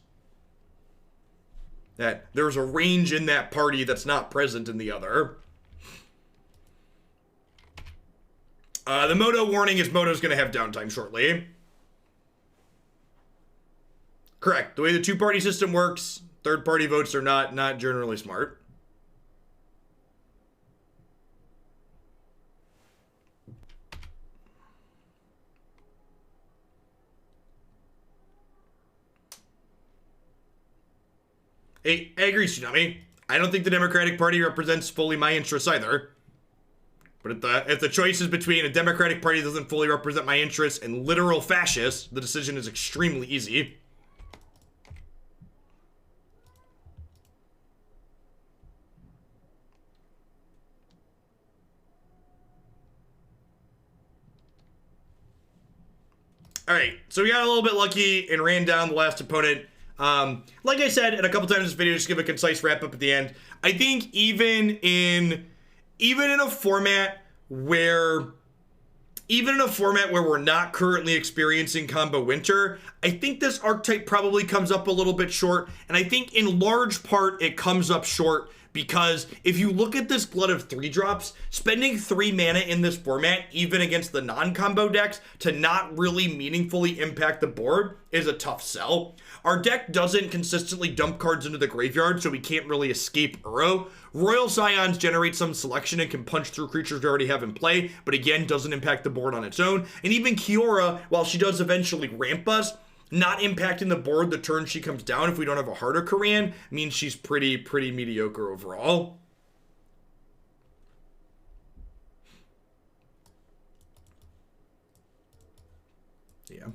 That there's a range in that party that's not present in the other. The Moto warning is Moto's going to have downtime shortly. Correct. The way the two-party system works, third-party votes are not generally smart. Hey, I agree, Tsunami. I don't think the Democratic Party represents fully my interests either. But if the choice is between a Democratic Party that doesn't fully represent my interests and literal fascists, the decision is extremely easy. Alright, so we got a little bit lucky and ran down the last opponent. Like I said, and a couple times in this video, just give a concise wrap up at the end. I think even in even in a format where we're not currently experiencing combo winter, I think this archetype probably comes up a little bit short, and I think in large part it comes up short because if you look at this glut of 3-drops, spending 3 mana in this format, even against the non-combo decks, to not really meaningfully impact the board is a tough sell. Our deck doesn't consistently dump cards into the graveyard, so we can't really escape Uro. Royal Scions generate some selection and can punch through creatures we already have in play, but again, doesn't impact the board on its own. And even Kiora, while she does eventually ramp us, not impacting the board the turn she comes down if we don't have a Heart of Kiran means she's pretty mediocre overall. Yeah.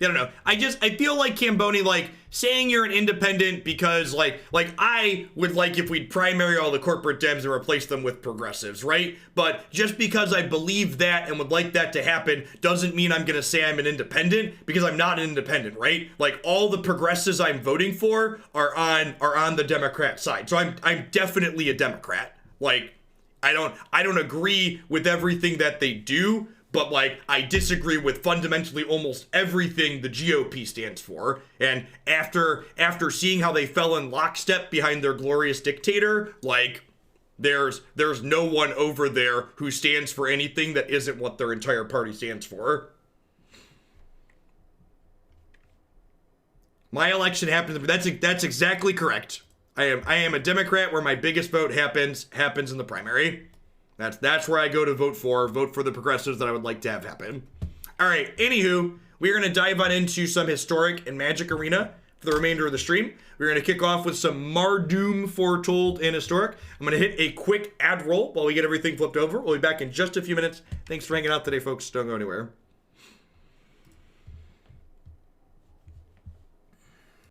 I don't know. I feel like Camboni, like, saying you're an independent because, like I would like if we'd primary all the corporate dems and replace them with progressives, right? But just because I believe that and would like that to happen doesn't mean I'm gonna say I'm an independent, because I'm not an independent, right? Like, all the progressives I'm voting for are on the Democrat side. So I'm definitely a Democrat. Like, I don't agree with everything that they do, but, like, I disagree with fundamentally almost everything the GOP stands for. And after seeing how they fell in lockstep behind their glorious dictator, like, there's no one over there who stands for anything that isn't what their entire party stands for. My election happens. That's exactly correct. I am a Democrat where my biggest vote happens in the primary. That's where I go to vote for the progressives that I would like to have happen. All right, anywho, we're going to dive on into some Historic and Magic Arena for the remainder of the stream. We're going to kick off with some Mardoom Foretold in Historic. I'm going to hit a quick ad roll while we get everything flipped over. We'll be back in just a few minutes. Thanks for hanging out today, folks. Don't go anywhere.